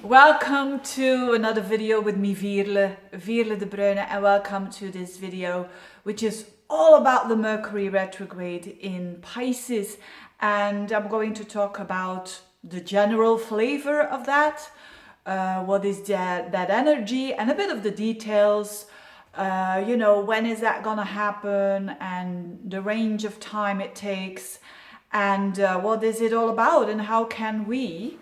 Welcome to another video with me, Veerle de Bruyne, and welcome to this video, which is all about the Mercury retrograde in Pisces. And I'm going to talk about the general flavor of that, what is that energy, and a bit of the details. When is that gonna happen, and the range of time it takes, and what is it all about, and how can we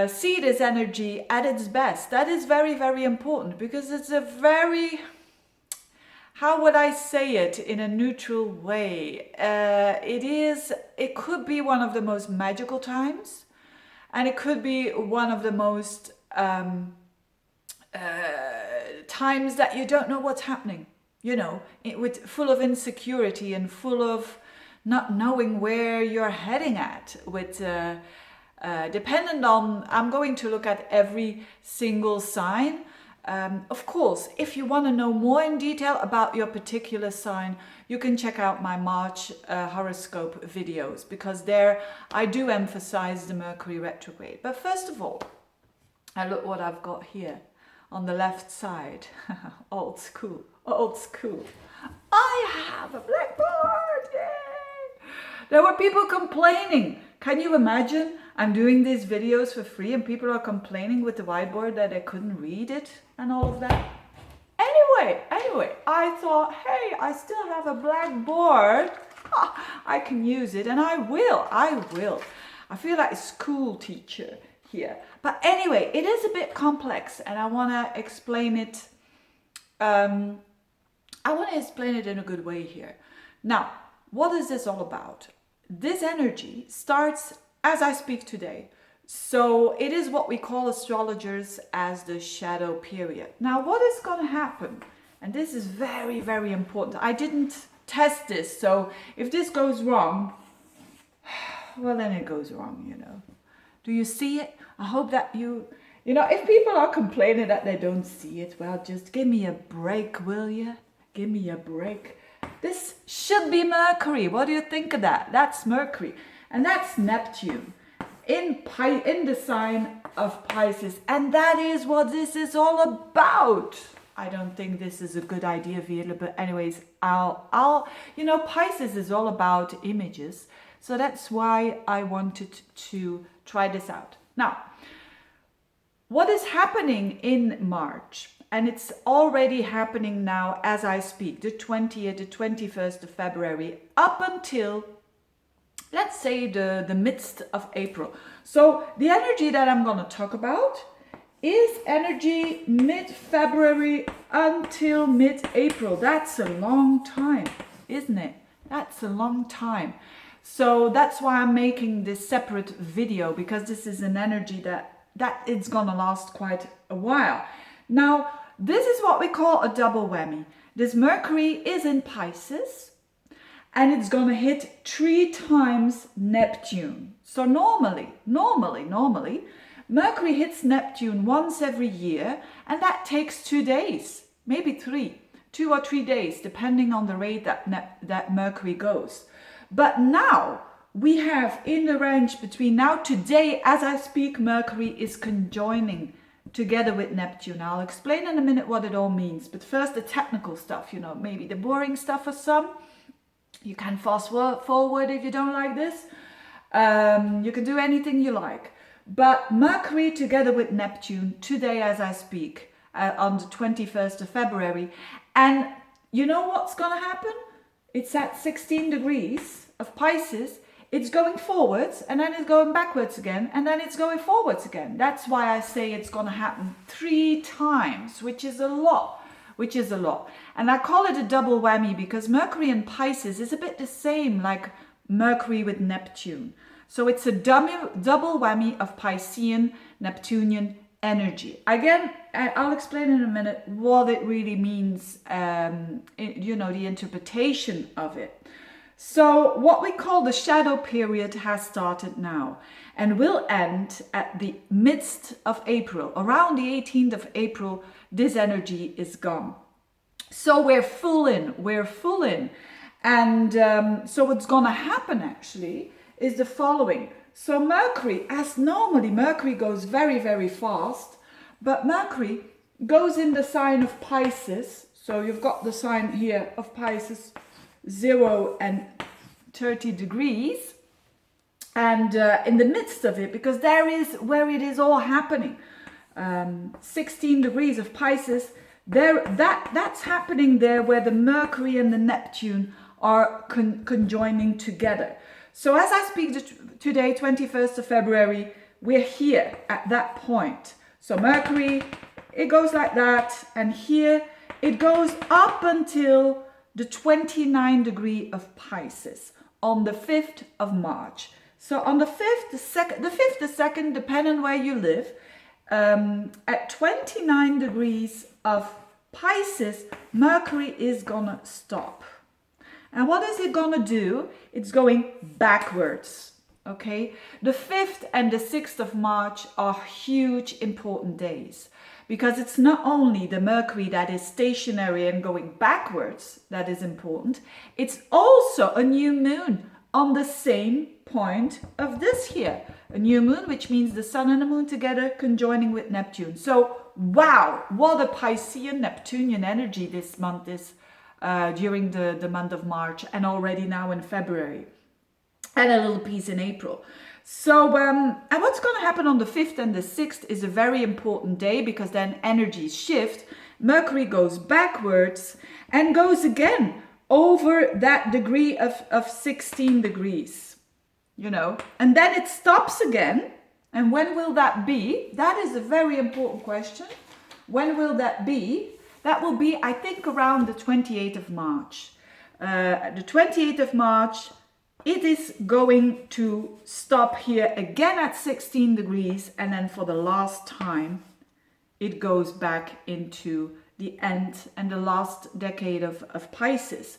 see this energy at its best. That is very, very important, because it's a very, how would I say it in a neutral way? It could be one of the most magical times, and it could be one of the most times that you don't know what's happening, full of insecurity and full of not knowing where you're heading at, dependent on, I'm going to look at every single sign. Of course, if you want to know more in detail about your particular sign, you can check out my March horoscope videos, because there I do emphasize the Mercury retrograde. But first of all, look what I've got here on the left side. Old school, old school. I have a blackboard, yay! There were people complaining. Can you imagine? I'm doing these videos for free and people are complaining with the whiteboard that they couldn't read it and all of that. Anyway, I thought, hey, I still have a blackboard. I can use it, and I will. I feel like a school teacher here. But anyway, it is a bit complex, and I want to explain it. I want to explain it in a good way here. Now, what is this all about? This energy starts as I speak today. So it is what we call astrologers as the shadow period. Now, what is going to happen? And this is very, very important. I didn't test this, so if this goes wrong, well, then it goes wrong, Do you see it? I hope that if people are complaining that they don't see it, well, just give me a break, will you? Give me a break. This should be Mercury. What do you think of that? That's Mercury. And that's Neptune in the sign of Pisces. And that is what this is all about. I don't think this is a good idea, Veerle, but anyways, Pisces is all about images. So that's why I wanted to try this out. Now, what is happening in March? And it's already happening now as I speak, the 20th, the 21st of February, up until, let's say, the midst of April. So the energy that I'm going to talk about is energy mid-February until mid-April. That's a long time, isn't it? That's a long time. So that's why I'm making this separate video, because this is an energy that it's going to last quite a while. Now, this is what we call a double whammy. This Mercury is in Pisces, and it's going to hit 3 times Neptune. So normally, Mercury hits Neptune once every year, and that takes 2 days, maybe 3, 2 or 3 days, depending on the rate that Mercury goes. But now we have, in the range between now, today, as I speak, Mercury is conjoining together with Neptune. I'll explain in a minute what it all means. But first, the technical stuff, maybe the boring stuff for some. You can fast forward if you don't like this. You can do anything you like. But Mercury together with Neptune today as I speak, on the 21st of February. And you know what's going to happen? It's at 16 degrees of Pisces. It's going forwards, and then it's going backwards again, and then it's going forwards again. That's why I say it's going to happen 3 times, which is a lot. And I call it a double whammy because Mercury in Pisces is a bit the same like Mercury with Neptune. So it's a double whammy of Piscean, Neptunian energy. Again, I'll explain in a minute what it really means, the interpretation of it. So what we call the shadow period has started now and will end at the midst of April. Around the 18th of April, this energy is gone. So we're full in. And so what's going to happen actually is the following. So Mercury, as normally Mercury goes very, very fast, but Mercury goes in the sign of Pisces. So you've got the sign here of Pisces, 0 and 30 degrees. And in the midst of it, because there is where it is all happening, 16 degrees of Pisces, that's happening there where the Mercury and the Neptune are conjoining together. So as I speak today, 21st of February, we're here at that point. So Mercury, it goes like that, and here it goes up until the 29 degree of Pisces on the 5th of March. So on the 5th, the 2nd, depending on where you live, at 29 degrees of Pisces, Mercury is gonna stop. And what is it gonna do? It's going backwards, okay? The 5th and the 6th of March are huge, important days, because it's not only the Mercury that is stationary and going backwards that is important, it's also a new moon on the same point of this here. A new moon, which means the sun and the moon together conjoining with Neptune. So, wow, what a Piscean, Neptunian energy this month is during the month of March, and already now in February, and a little piece in April. So, and what's going to happen on the 5th and the 6th is a very important day, because then energies shift. Mercury goes backwards and goes again over that degree of 16 degrees, you know, and then it stops again. And when will that be? That is a very important question. When will that be? That will be, I think, around the 28th of March. The 28th of March, it is going to stop here again at 16 degrees. And then for the last time, it goes back into the end and the last decade of Pisces.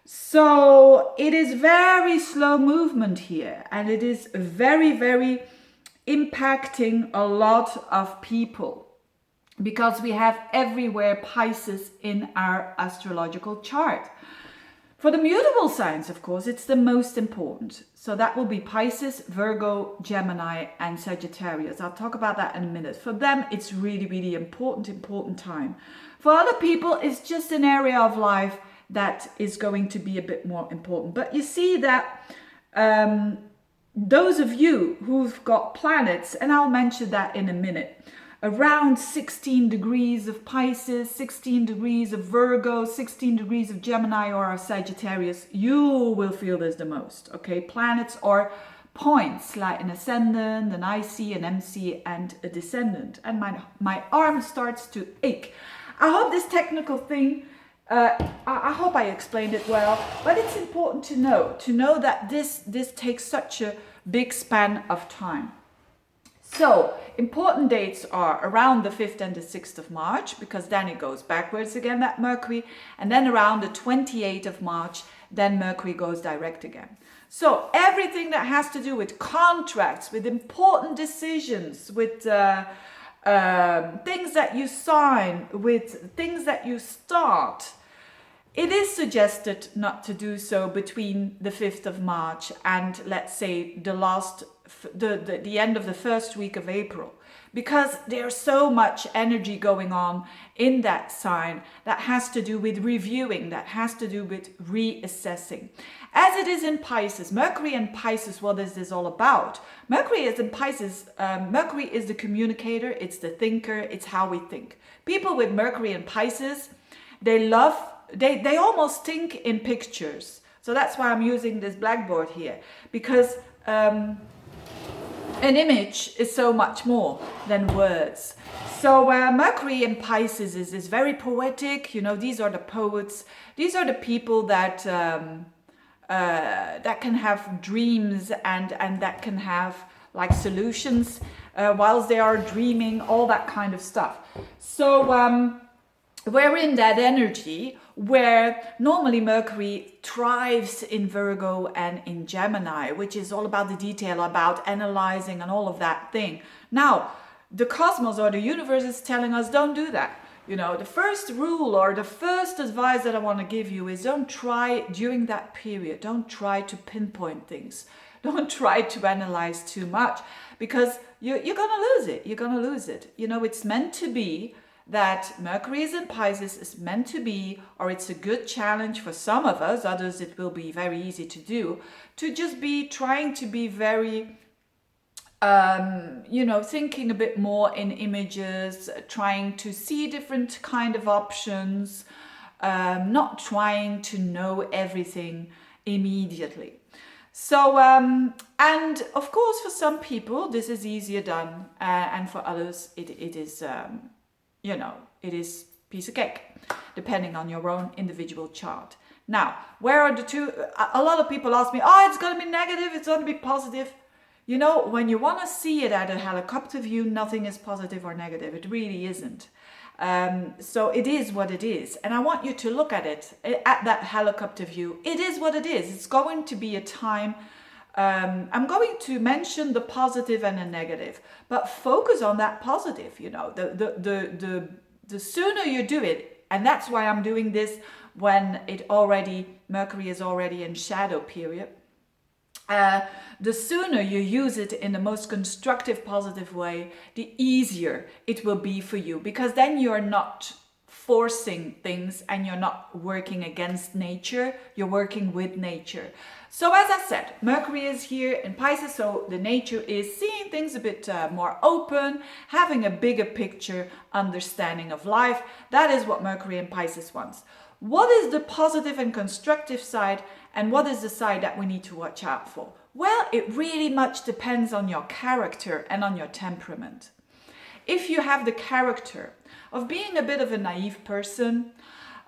So it is very slow movement here. And it is very, very impacting a lot of people, because we have everywhere Pisces in our astrological chart. For the mutable signs, of course, it's the most important. So that will be Pisces, Virgo, Gemini, and Sagittarius. I'll talk about that in a minute. For them, it's really, really important time. For other people, it's just an area of life that is going to be a bit more important. But you see that those of you who've got planets, and I'll mention that in a minute, around 16 degrees of Pisces, 16 degrees of Virgo, 16 degrees of Gemini or of Sagittarius, you will feel this the most, okay? Planets or points like an ascendant, an IC, an MC, and a descendant. And my arm starts to ache. I hope this technical thing, I hope I explained it well, but it's important to know that this takes such a big span of time. So, important dates are around the 5th and the 6th of March, because then it goes backwards again, that Mercury. And then around the 28th of March, then Mercury goes direct again. So, everything that has to do with contracts, with important decisions, with things that you sign, with things that you start, it is suggested not to do so between the 5th of March and, let's say, the end of the first week of April, because there's so much energy going on in that sign that has to do with reviewing, that has to do with reassessing. As it is in Pisces, Mercury and Pisces, what is this all about? Mercury is in Pisces, Mercury is the communicator, it's the thinker, it's how we think. People with Mercury and Pisces, they almost think in pictures. So that's why I'm using this blackboard here, because an image is so much more than words. So Mercury in Pisces is very poetic. You know, these are the poets. These are the people that can have dreams and that can have like solutions whilst they are dreaming, all that kind of stuff. So we're in that energy where normally Mercury thrives in Virgo and in Gemini, which is all about the detail, about analyzing and all of that thing. Now, the cosmos or the universe is telling us, don't do that. You know, the first rule or the first advice that I want to give you is don't try during that period, don't try to pinpoint things. don't try to analyze too much, because you're gonna lose it. You're gonna lose it. You know, it's meant to be that Mercury is in Pisces, is meant to be, or it's a good challenge for some of us, others it will be very easy to do, to just be trying to be very, you know, thinking a bit more in images, trying to see different kind of options, not trying to know everything immediately. So, and of course, for some people, this is easier done, and for others, it is, you know, it is piece of cake, depending on your own individual chart. Now, where are the two? A lot of people ask me, oh, it's going to be negative, it's going to be positive. You know, when you want to see it at a helicopter view, nothing is positive or negative. It really isn't. So it is what it is. And I want you to look at it, at that helicopter view. It is what it is. It's going to be a time. I'm going to mention the positive and the negative, but focus on that positive. You know, the sooner you do it, and that's why I'm doing this when Mercury is already in shadow period. The sooner you use it in the most constructive, positive way, the easier it will be for you, because then you're not forcing things and you're not working against nature, you're working with nature. So as I said, Mercury is here in Pisces, so the nature is seeing things a bit more open, having a bigger picture, understanding of life. That is what Mercury in Pisces wants. What is the positive and constructive side, and what is the side that we need to watch out for? Well, it really much depends on your character and on your temperament. If you have the character of being a bit of a naive person,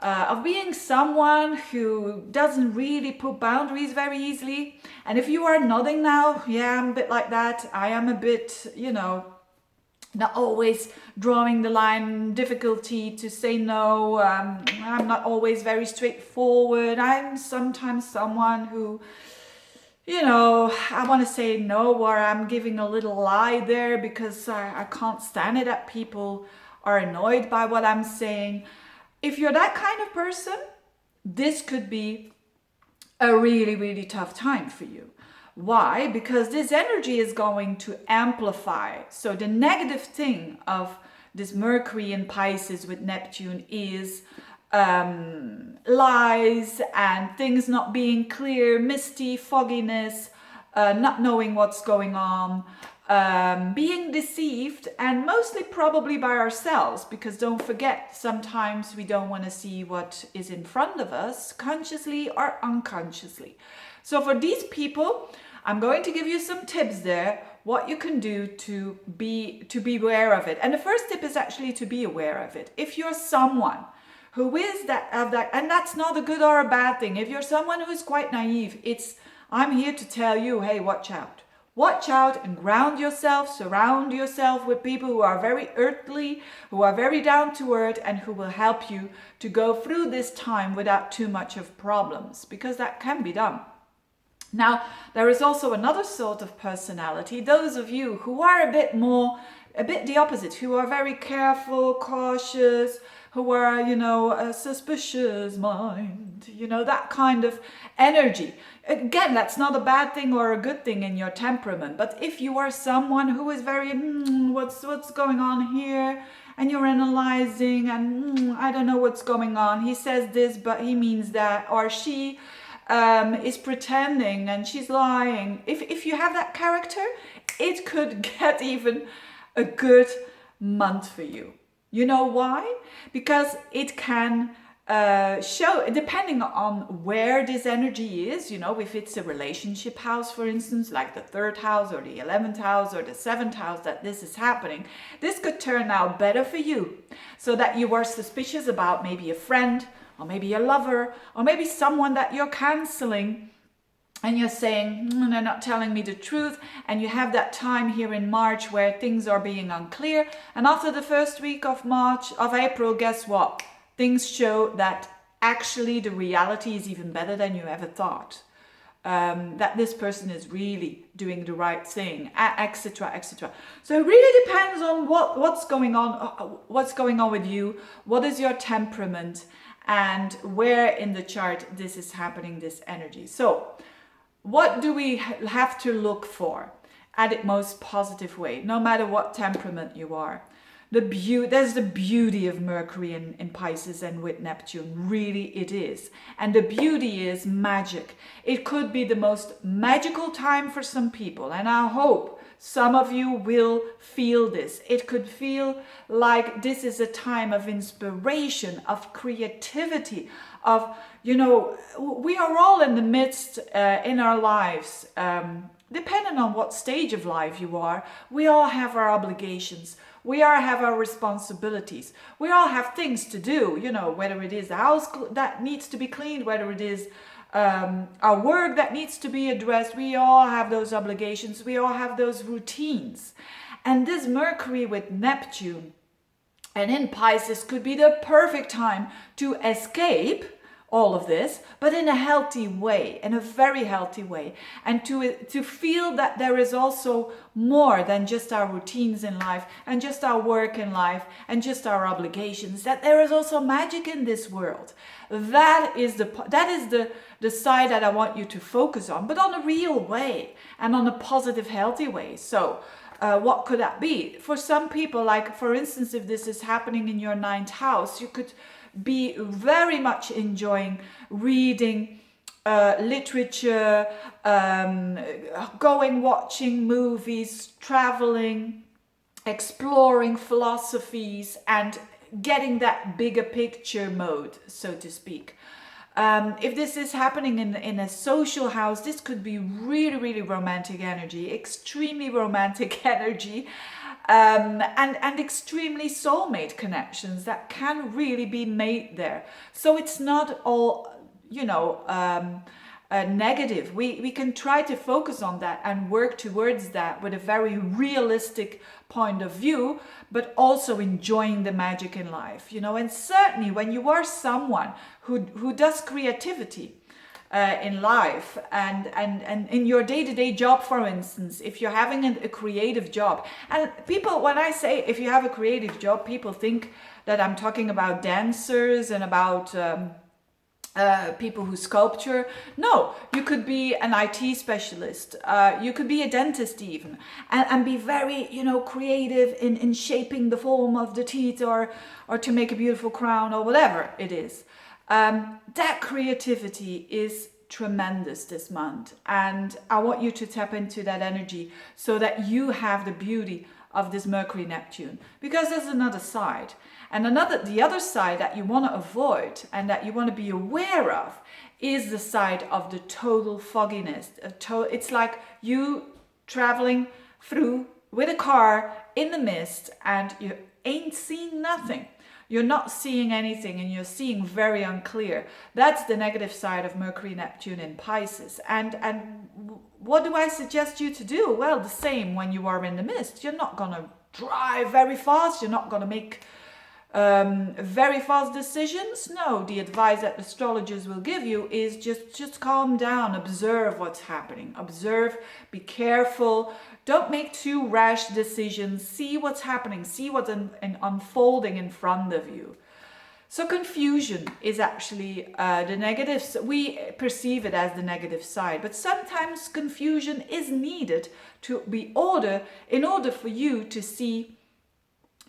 of being someone who doesn't really put boundaries very easily, and if you are nodding now, yeah, I'm a bit like that, I am a bit, you know, not always drawing the line, difficulty to say no, I'm not always very straightforward, I'm sometimes someone who, you know, I want to say no, or I'm giving a little lie there because I can't stand it that people are annoyed by what I'm saying. If you're that kind of person, this could be a really, really tough time for you. Why? Because this energy is going to amplify. So the negative thing of this Mercury in Pisces with Neptune is lies and things not being clear, misty, fogginess, not knowing what's going on, being deceived, and mostly probably by ourselves, because don't forget, sometimes we don't want to see what is in front of us, consciously or unconsciously. So for these people, I'm going to give you some tips there, what you can do to be aware of it. And the first tip is actually to be aware of it. If you're someone who is that, and that's not a good or a bad thing. If you're someone who is quite naive, I'm here to tell you, hey, watch out. Watch out and ground yourself, surround yourself with people who are very earthly, who are very down to earth, and who will help you to go through this time without too much of problems, because that can be done. Now, there is also another sort of personality, those of you who are a bit the opposite, who are very careful, cautious, who are, you know, a suspicious mind, you know, that kind of energy. Again, that's not a bad thing or a good thing in your temperament, but if you are someone who is very, what's going on here, and you're analyzing, and I don't know what's going on, he says this, but he means that, or she is pretending and she's lying. If you have that character, it could get even a good month for you. You know why? Because it can show, depending on where this energy is, you know, if it's a relationship house, for instance, like the 3rd house or the 11th house or the 7th house that this is happening, this could turn out better for you, so that you were suspicious about maybe a friend, or maybe a lover, or maybe someone that you're canceling, and you're saying, they're not telling me the truth, and you have that time here in March where things are being unclear, and after the first week of April, guess what? Things show that actually the reality is even better than you ever thought. That this person is really doing the right thing, etc., etc. So it really depends on what's going on with you, what is your temperament, and where in the chart this is happening, this energy. So what do we have to look for at its most positive way, no matter what temperament you are? There's the beauty of Mercury in Pisces and with Neptune. Really, it is. And the beauty is magic. It could be the most magical time for some people. And I hope some of you will feel this. It could feel like this is a time of inspiration, of creativity, of, we are all in the midst in our lives. Depending on what stage of life you are, we all have our obligations. We all have our responsibilities. We all have things to do, whether it is the house that needs to be cleaned, whether it is our work that needs to be addressed. We all have those obligations. We all have those routines. And this Mercury with Neptune and in Pisces could be the perfect time to escape all of this, but in a healthy way, in a very healthy way, and to feel that there is also more than just our routines in life and just our work in life and just our obligations, that there is also magic in this world. That is the side that I want you to focus on, but on a real way and on a positive, healthy way. So what could that be? For some people, like for instance, if this is happening in your 9th house, you could be very much enjoying reading literature, watching movies, traveling, exploring philosophies, and getting that bigger picture mode, so to speak. If this is happening in a social house, this could be really, really romantic energy, extremely romantic energy. And extremely soulmate connections that can really be made there. So it's not all, negative. We can try to focus on that and work towards that with a very realistic point of view, but also enjoying the magic in life, and certainly when you are someone who does creativity, in life and in your day-to-day job, for instance, if you're having a creative job. And people, when I say if you have a creative job, people think that I'm talking about dancers and about people who sculpture. No, you could be an IT specialist, you could be a dentist even, and be very creative in shaping the form of the teeth or to make a beautiful crown or whatever it is. That creativity is tremendous this month, and I want you to tap into that energy so that you have the beauty of this Mercury Neptune, because there's another side, and the other side that you want to avoid and that you want to be aware of is the side of the total fogginess. It's like you traveling through with a car in the mist and you ain't seen nothing. You're not seeing anything and you're seeing very unclear. That's the negative side of Mercury Neptune in Pisces. And what do I suggest you to do? Well, the same when you are in the mist. You're not going to drive very fast. You're not going to make very fast decisions. No, the advice that astrologers will give you is just calm down, observe what's happening, observe, be careful, don't make too rash decisions, see what's happening, see what's unfolding in front of you. So confusion is actually the negative. We perceive it as the negative side, but sometimes confusion is needed in order for you to see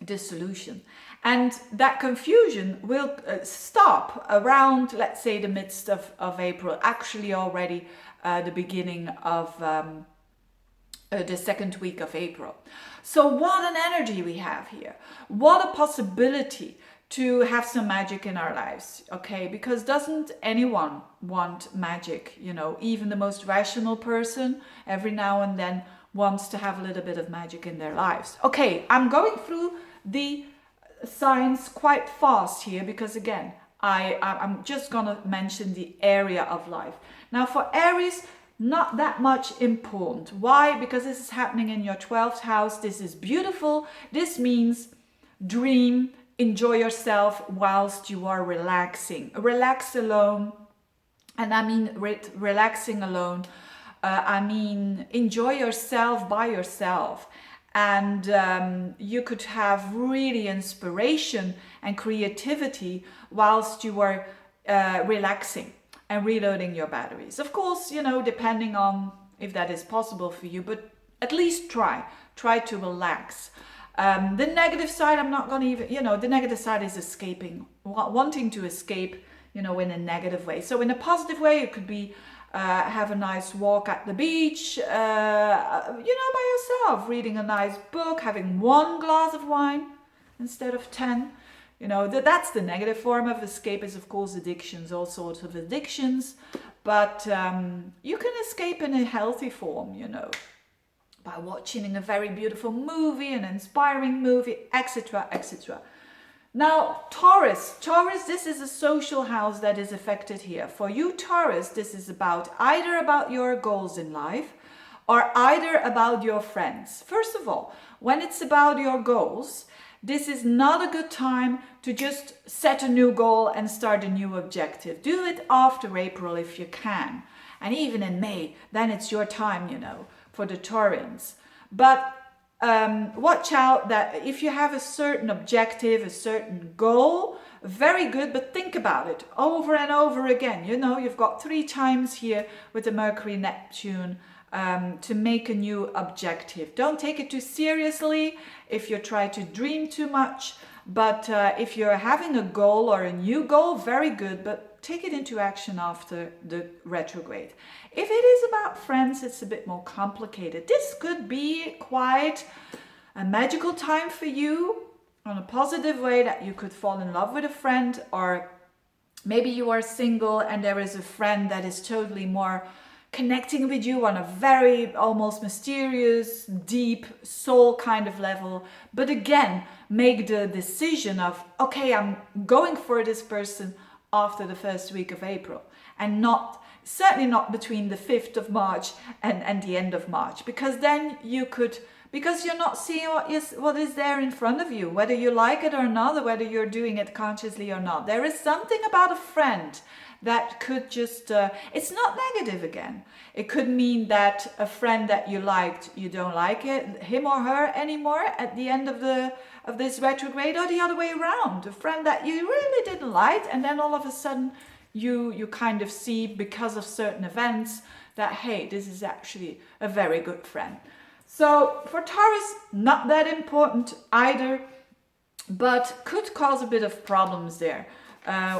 the solution. And that confusion will stop around, let's say, the midst of April, actually already the beginning of the second week of April. So what an energy we have here. What a possibility to have some magic in our lives, okay? Because doesn't anyone want magic? Even the most rational person every now and then wants to have a little bit of magic in their lives. Okay, I'm going through the signs quite fast here because again I'm just gonna mention the area of life. Now for Aries, not that much important. Why? Because this is happening in your 12th house. This is beautiful. This means dream, enjoy yourself whilst you are relaxing. Relax alone, and I mean relaxing alone, I mean enjoy yourself by yourself. And you could have really inspiration and creativity whilst you are relaxing. and reloading your batteries. Of course, you know, depending on if that is possible for you, but at least try to relax. The negative side, I'm not going to even, you know, the negative side is escaping, wanting to escape, you know, in a negative way. So in a positive way, it could be have a nice walk at the beach, you know, by yourself, reading a nice book, having one glass of wine instead of 10. You know, that's the negative form of escape is, of course, addictions, all sorts of addictions. But you can escape in a healthy form, you know, by watching a very beautiful movie, an inspiring movie, etc., etc. Now, Taurus, this is a social house that is affected here. For you, Taurus, this is about either about your goals in life or either about your friends. First of all, when it's about your goals, this is not a good time to just set a new goal and start a new objective. Do it after April if you can. And even in May, then it's your time, you know, for the Taurians. But watch out that if you have a certain objective, a certain goal, very good, but think about it over and over again. You know, you've got 3 times here with the Mercury Neptune to make a new objective. Don't take it too seriously if you try to dream too much. But if you're having a goal or a new goal, very good, but take it into action after the retrograde. If it is about friends, it's a bit more complicated. This could be quite a magical time for you on a positive way, that you could fall in love with a friend, or maybe you are single and there is a friend that is totally more connecting with you on a very almost mysterious, deep soul kind of level. But again, make the decision of, okay, I'm going for this person after the first week of April, and certainly not between the 5th of March and the end of March, because then you could, because you're not seeing what is there in front of you, whether you like it or not, or whether you're doing it consciously or not. There is something about a friend that could just, it's not negative again. It could mean that a friend that you liked, you don't like him or her anymore at the end of this retrograde, or the other way around. A friend that you really didn't like, and then all of a sudden you kind of see, because of certain events, that, hey, this is actually a very good friend. So for Taurus, not that important either, but could cause a bit of problems there.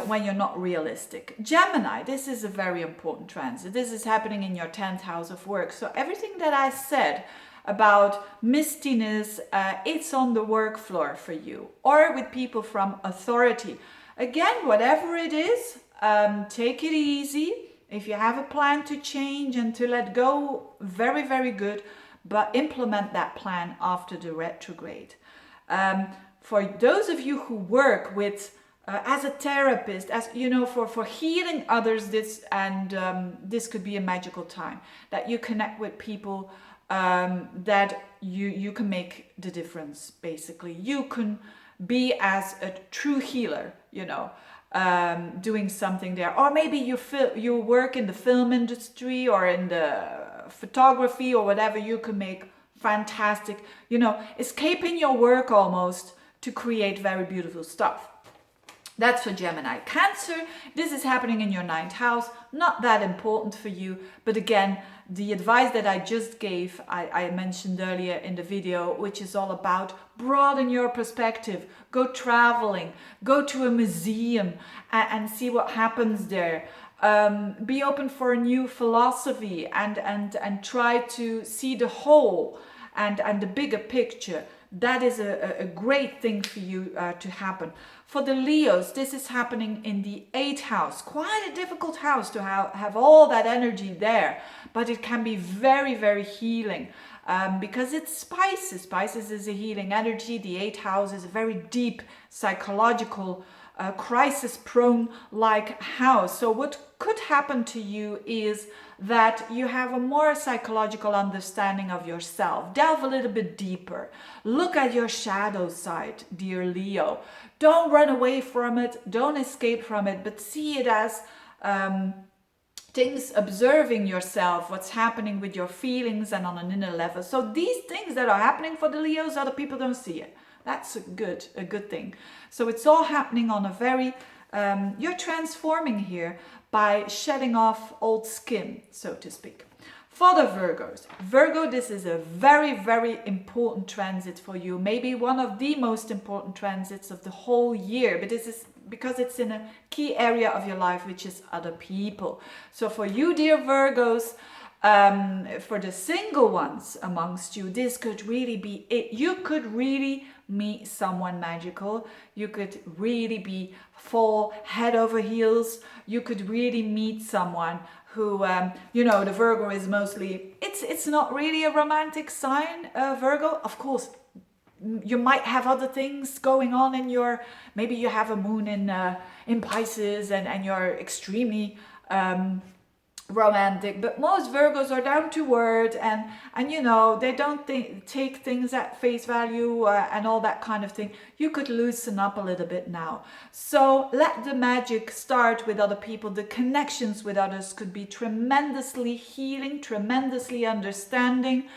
When you're not realistic. Gemini, this is a very important transit. This is happening in your 10th house of work. So everything that I said about mistiness, it's on the work floor for you, or with people from authority. Again, whatever it is, take it easy. If you have a plan to change and to let go, very, very good, but implement that plan after the retrograde. For those of you who work with as a therapist, as you know, for healing others, this could be a magical time that you connect with people, that you can make the difference. Basically, you can be as a true healer, you know, doing something there. Or maybe you work in the film industry or in the photography or whatever. You can make fantastic, you know, escaping your work almost to create very beautiful stuff. That's for Gemini. Cancer, this is happening in your 9th house. Not that important for you. But again, the advice that I just gave, I mentioned earlier in the video, which is all about broaden your perspective. Go traveling. Go to a museum and see what happens there. Be open for a new philosophy and try to see the whole and the bigger picture. That is a great thing for you to happen. For the Leos, this is happening in the 8th house. Quite a difficult house to have all that energy there. But it can be very, very healing. Because it's Pisces. Pisces is a healing energy. The 8th house is a very deep psychological crisis-prone like house. So what could happen to you is that you have a more psychological understanding of yourself. Delve a little bit deeper. Look at your shadow side, dear Leo. Don't run away from it. Don't escape from it, but see it as things, observing yourself, what's happening with your feelings and on an inner level. So these things that are happening for the Leos, other people don't see it. That's a good thing. So it's all happening on a very You're transforming here by shedding off old skin, so to speak. For the Virgos, Virgo, this is a very, very important transit for you. Maybe one of the most important transits of the whole year. But this is because it's in a key area of your life, which is other people. So for you, dear Virgos, for the single ones amongst you, this could really be it. You could really meet someone magical. You could really fall head over heels. You could really meet someone who, you know, the Virgo is mostly, it's not really a romantic sign, Virgo. Of course, you might have other things going on in your, maybe you have a moon in Pisces and you're extremely romantic, but most Virgos are down to earth and you know, they don't take things at face value and all that kind of thing. You could loosen up a little bit now. So let the magic start with other people. The connections with others could be tremendously healing, tremendously understanding.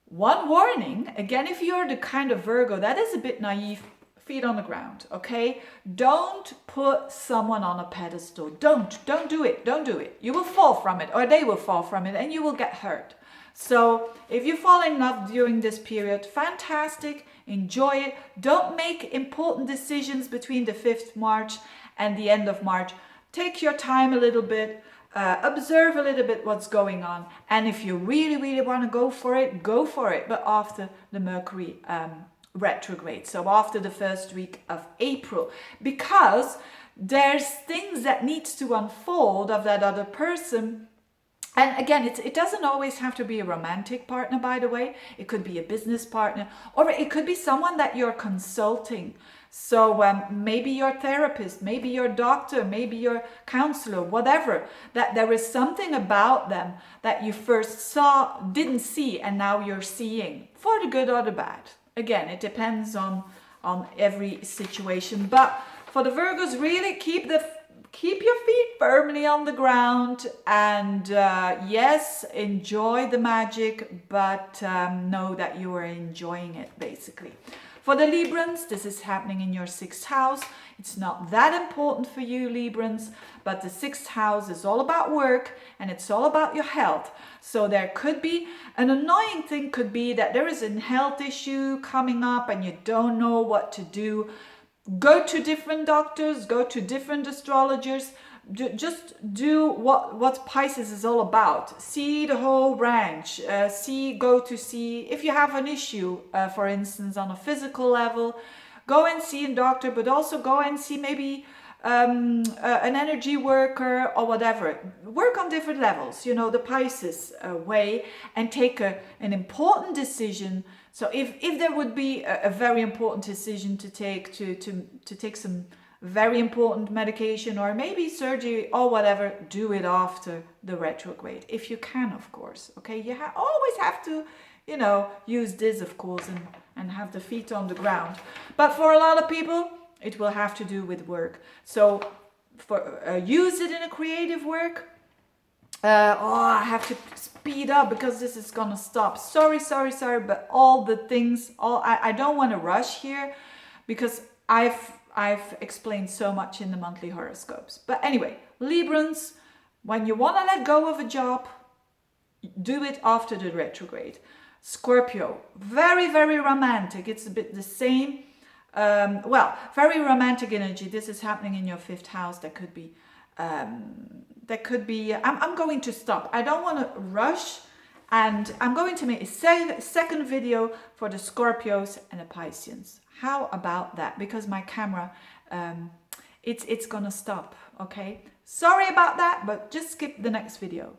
One warning, again, if you're the kind of Virgo that is a bit naive, feet on the ground, okay? Don't put someone on a pedestal. Don't do it. Don't do it. You will fall from it, or they will fall from it, and you will get hurt. So if you fall in love during this period, fantastic, enjoy it. Don't make important decisions between the 5th March and the end of March. Take your time a little bit. Observe a little bit what's going on. And if you really, really want to go for it, go for it. But after the Mercury retrograde, so after the first week of April, because there's things that needs to unfold of that other person. And again, it doesn't always have to be a romantic partner, by the way. It could be a business partner, or it could be someone that you're consulting. So maybe your therapist, maybe your doctor, maybe your counselor, whatever, that there is something about them that you first didn't see, and now you're seeing, for the good or the bad. Again, it depends on every situation. But for the Virgos, really keep your feet firmly on the ground, and yes, enjoy the magic, but know that you are enjoying it, basically. For the Librans, this is happening in your 6th house. It's not that important for you, Librans, but the 6th house is all about work and it's all about your health. So there could be an annoying thing, could be that there is a health issue coming up and you don't know what to do. Go to different doctors, go to different astrologers. Just do what Pisces is all about. See the whole range. Go to see if you have an issue, for instance, on a physical level. Go and see a doctor, but also go and see maybe an energy worker or whatever. Work on different levels, you know, the Pisces way, and take an important decision. So if there would be a very important decision to take, to take some very important medication or maybe surgery or whatever, do it after the retrograde, if you can, of course. Okay, you always have to, you know, use this, of course, and have the feet on the ground. But for a lot of people, it will have to do with work. So for use it in a creative work. I have to speed up because this is gonna stop. Sorry, but all the things, I don't want to rush here because I've explained so much in the monthly horoscopes. But anyway, Librans, when you want to let go of a job, do it after the retrograde. Scorpio, very, very romantic. It's a bit the same. Very romantic energy. This is happening in your 5th house. That could be, I'm going to stop. I don't want to rush. And I'm going to make a second video for the Scorpios and the Pisceans. How about that? Because my camera, it's gonna stop, okay? Sorry about that, but just skip the next video.